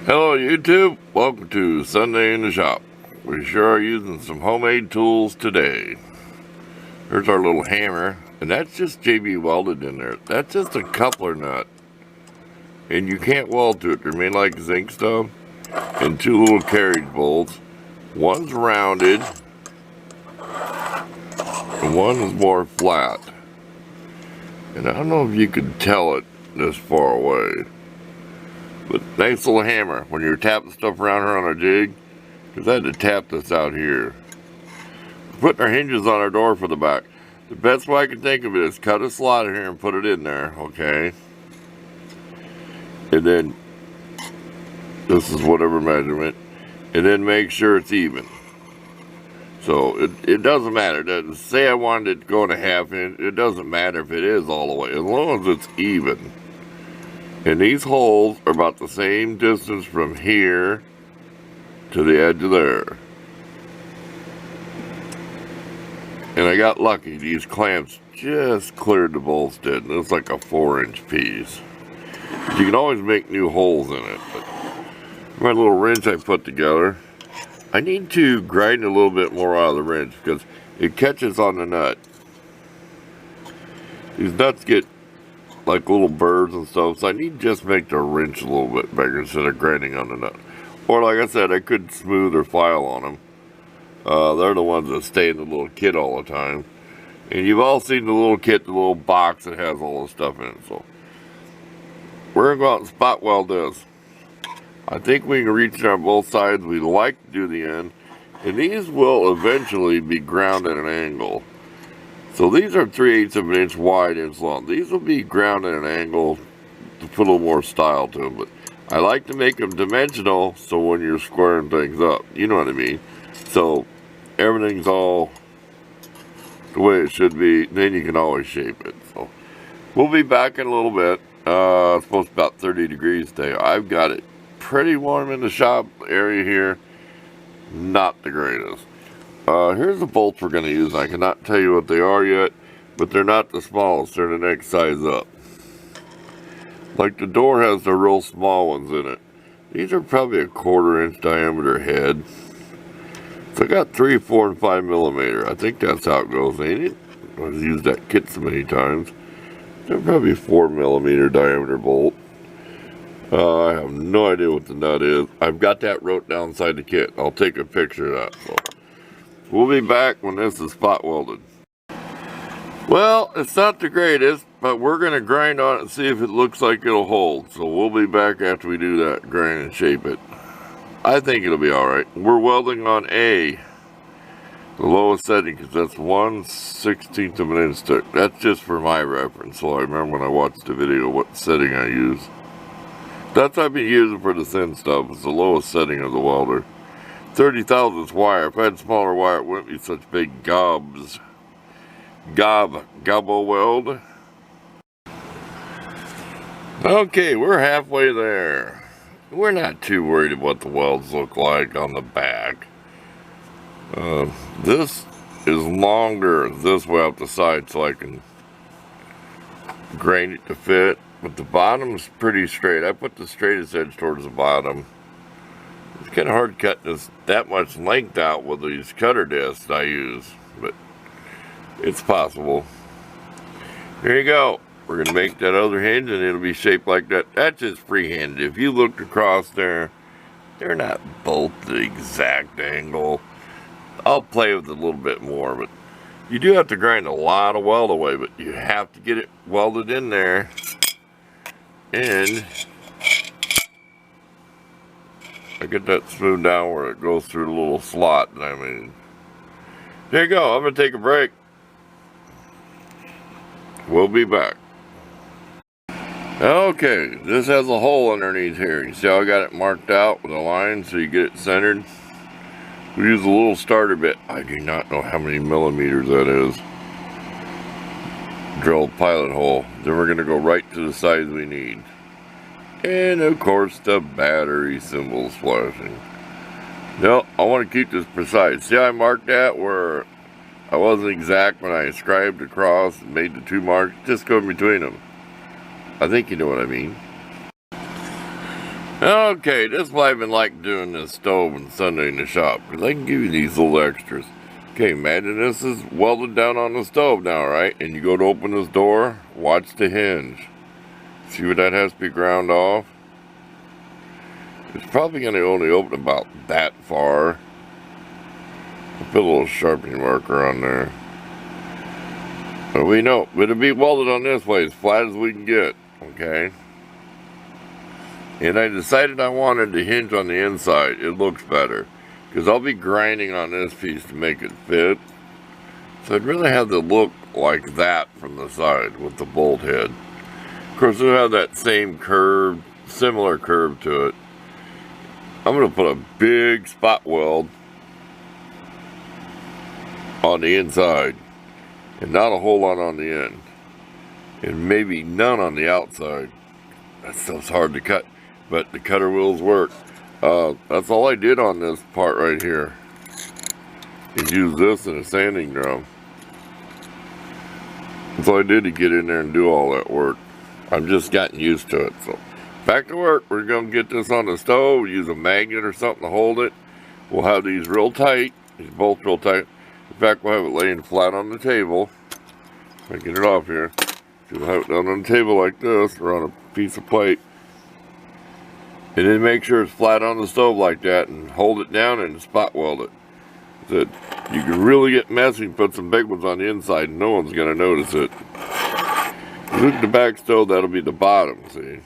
Hello YouTube, welcome to Sunday in the Shop. We sure are using some homemade tools today. Here's our little hammer, and that's just JB welded in there. That's just a coupler nut. And you can't weld to it, they're made like zinc stuff. And two little carriage bolts. One's rounded, and one is more flat. And I don't know if you can tell it this far away. But nice little hammer when you're tapping stuff around here on our jig, because I had to tap this out here. We're putting our hinges on our door for the back. The best way I can think of it is cut a slot in here and put it in there, okay? And then, this is whatever measurement, and then make sure it's even. So, it doesn't matter. Say I wanted it to go in a half inch, it doesn't matter if it is all the way, as long as it's even. And these holes are about the same distance from here to the edge of there. And I got lucky. These clamps just cleared the bolts did. And it's like a 4-inch piece. You can always make new holes in it. But my little wrench I put together, I need to grind a little bit more out of the wrench because it catches on the nut. These nuts get like little burrs and stuff, so I need to just make the wrench a little bit bigger instead of grinding on the nut. Or like I said, I could smooth or file on them. They're the ones that stay in the little kit all the time. And you've all seen the little kit, the little box that has all the stuff in it. So we're gonna go out and spot weld this. I think we can reach it on both sides. We like to do the end. And these will eventually be ground at an angle. So these are 3/8 of an inch wide, inch long. These will be ground at an angle to put a little more style to them. But I like to make them dimensional so when you're squaring things up, you know what I mean? So everything's all the way it should be. Then you can always shape it. So we'll be back in a little bit. It's supposed to be about 30 degrees today. I've got it pretty warm in the shop area here. Not the greatest. Here's the bolts we're going to use. I cannot tell you what they are yet, but they're not the smallest. They're the next size up. Like the door has the real small ones in it. These are probably a 1/4 inch diameter head. So I got 3, 4, and 5 millimeter. I think that's how it goes, ain't it? I've used that kit so many times. They're probably 4 millimeter diameter bolt. I have no idea what the nut is. I've got that wrote down inside the kit. I'll take a picture of that. So we'll be back when this is spot welded. Well, it's not the greatest, but we're going to grind on it and see if it looks like it'll hold. So we'll be back after we do that, grind and shape it. I think it'll be alright. We're welding on A, the lowest setting, because that's 1/16 of an inch thick. That's just for my reference, so I remember when I watched the video what setting I use. That's what I've been using for the thin stuff. It's the lowest setting of the welder. 30 thousandths wire. If I had smaller wire, it wouldn't be such big gobs. Gobbo weld. Okay, we're halfway there. We're not too worried about what the welds look like on the back. This is longer this way out the side so I can grind it to fit. But the bottom's pretty straight. I put the straightest edge towards the bottom. It's kind of hard cutting this that much length out with these cutter discs I use, but it's possible. Here you go. We're going to make that other hinge and it'll be shaped like that. That's just freehanded. If you looked across there, they're not both the exact angle. I'll play with it a little bit more, but you do have to grind a lot of weld away, but you have to get it welded in there. And I get that smooth down where it goes through the little slot. I mean, there you go. I'm going to take a break. We'll be back. Okay, this has a hole underneath here. You see how I got it marked out with a line so you get it centered? We use a little starter bit. I do not know how many millimeters that is. Drilled pilot hole. Then we're going to go right to the size we need. And of course the battery symbol's flashing. No, I want to keep this precise. See how I marked that where I wasn't exact when I scribed across and made the two marks? Just go in between them. I think you know what I mean. Okay, this is why I've been like doing this stove and Sunday in the shop, because I can give you these little extras. Okay, imagine this is welded down on the stove now, right? And you go to open this door, watch the hinge. See where that has to be ground off? It's probably going to only open about that far. I'll put a little sharpening marker on there. But we know, it'll be welded on this way as flat as we can get, okay? And I decided I wanted the hinge on the inside. It looks better. Because I'll be grinding on this piece to make it fit. So I'd really have the look like that from the side with the bolt head. Of course, it'll have that same curve, similar curve to it. I'm going to put a big spot weld on the inside. And not a whole lot on the end. And maybe none on the outside. That stuff's hard to cut. But the cutter wheels work. That's all I did on this part right here. Is use this in a sanding drum. That's all I did to get in there and do all that work. I've just gotten used to it. So back to work. We're going to get this on the stove. Use a magnet or something to hold it. We'll have these real tight. These bolts real tight. In fact, we'll have it laying flat on the table. If I get it off here. We'll have it down on the table like this or on a piece of plate. And then make sure it's flat on the stove like that and hold it down and spot weld it. You can really get messy and put some big ones on the inside and no one's going to notice it. Look at the back stove, that'll be the bottom, see?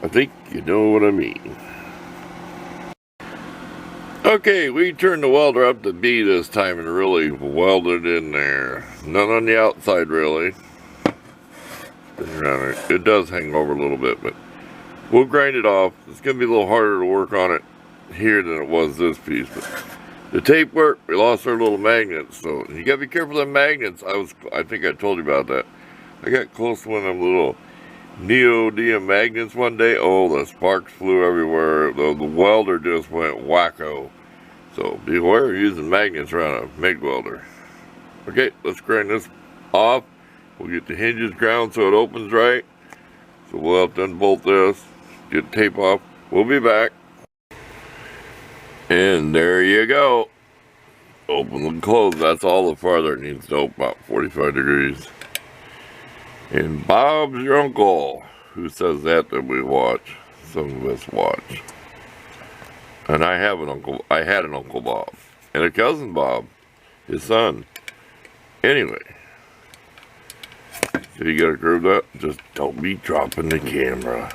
I think you know what I mean. Okay, we turned the welder up to B this time and really welded in there. None on the outside really. It does hang over a little bit, but we'll grind it off. It's going to be a little harder to work on it here than it was this piece. But the tape worked. We lost our little magnets. So you got to be careful of the magnets. I think I told you about that. I got close to one of them little neodymium magnets one day. Oh, the sparks flew everywhere. The welder just went wacko. So be aware of using magnets around a MIG welder. Okay, let's grind this off. We'll get the hinges ground so it opens right. So we'll have to unbolt this, get the tape off. We'll be back. And there you go. Open and close. That's all the farther it needs to open, about 45 degrees. And Bob's your uncle. Who says that we watch? Some of us watch. And I have an uncle. I had an Uncle Bob. And a cousin Bob. His son. Anyway. So you gotta curve that. Just don't be dropping the camera.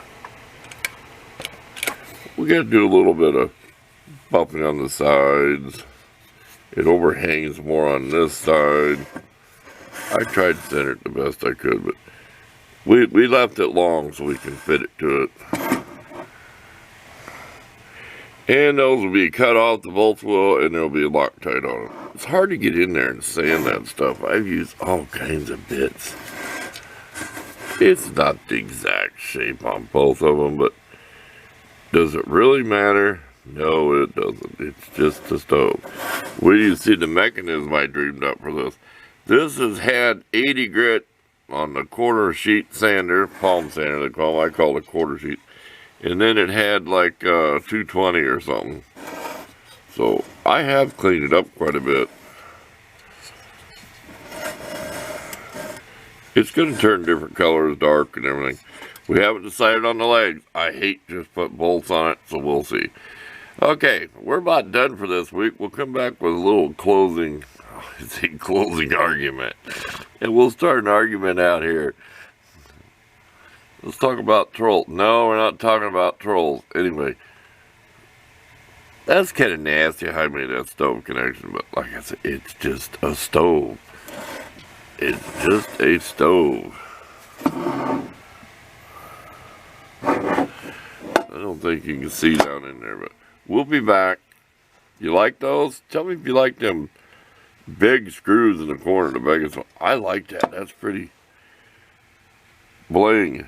We gotta do a little bit of bumping on the sides. It overhangs more on this side. I tried to center it the best I could, but we left it long so we can fit it to it. And those will be cut off, the bolts will, and there'll be a Loctite on it. It's hard to get in there and sand that stuff. I've used all kinds of bits. It's not the exact shape on both of them, but does it really matter? No, it doesn't. It's just a stove. Well, you see the mechanism I dreamed up for this. This has had 80 grit on the quarter sheet sander, palm sander they call it. I call it a quarter sheet. And then it had like 220 or something. So I have cleaned it up quite a bit. It's going to turn different colors, dark and everything. We haven't decided on the legs. I hate just put bolts on it, so we'll see. Okay, we're about done for this week. We'll come back with a little closing argument. And we'll start an argument out here. Let's talk about trolls. No, we're not talking about trolls. Anyway, that's kind of nasty how I made that stove connection, but like I said, it's just a stove. It's just a stove. I don't think you can see down in there, but we'll be back. You like those? Tell me if you like them big screws in the corner, the biggest one. I like that. That's pretty bling.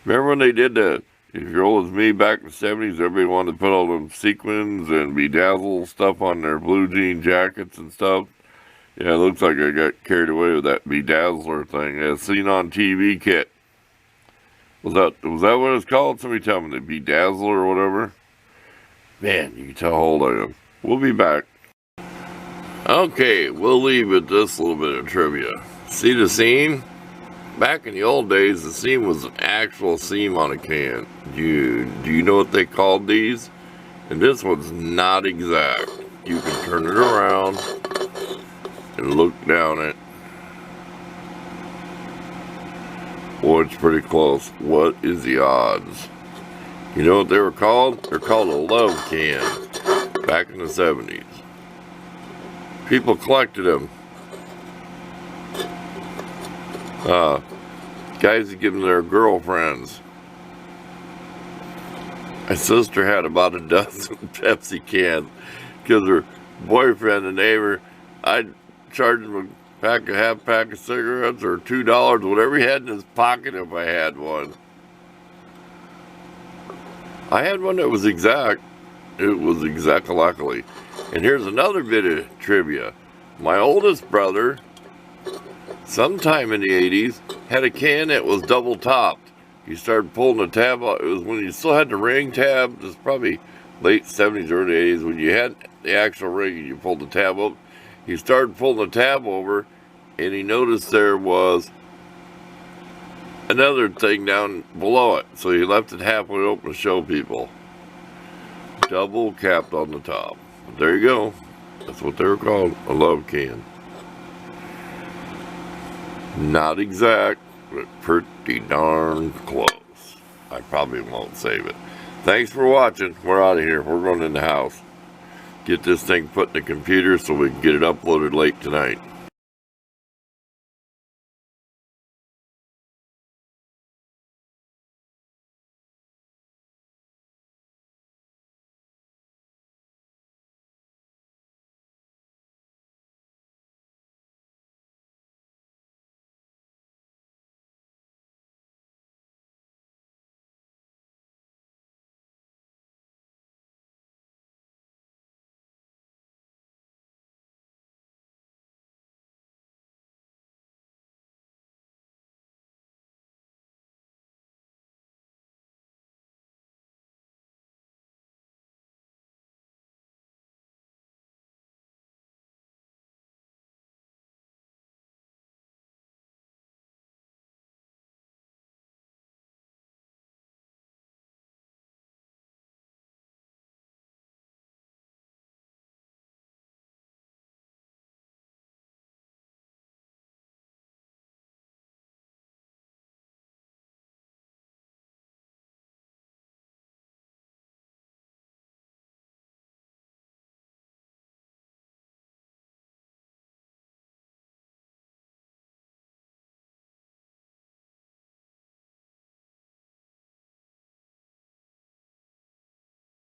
Remember when they did that? If you're old as me, back in the 70s, everybody wanted to put all them sequins and bedazzle stuff on their blue jean jackets and stuff. Yeah, it looks like I got carried away with that bedazzler thing. Yeah, seen on TV kit. Was that what it's called? Somebody tell me, the Bedazzler or whatever. Man, you can tell how old I am. We'll be back. Okay, we'll leave with this little bit of trivia. See the seam? Back in the old days, the seam was an actual seam on a can. Do you know what they called these? And this one's not exact. You can turn it around and look down it. Boy, it's pretty close. What is the odds? You know what they were called? They're called a love can back in the 70s. People collected them. Guys would give them their girlfriends. My sister had about a dozen Pepsi cans because her boyfriend, the neighbor, I'd charge him a half pack of cigarettes or $2, whatever he had in his pocket if I had one. I had one that was exact. It was exactly. And here's another bit of trivia. My oldest brother, sometime in the 80s, had a can that was double topped. He started pulling the tab out. It was when you still had the ring tab. It was probably late 70s, early 80s. When you had the actual ring and you pulled the tab up, he started pulling the tab over, and he noticed there was another thing down below it. So he left it halfway open to show people. Double capped on the top. But there you go. That's what they were called, a love can. Not exact, but pretty darn close. I probably won't save it. Thanks for watching. We're out of here. We're going in the house. Get this thing put in the computer so we can get it uploaded late tonight.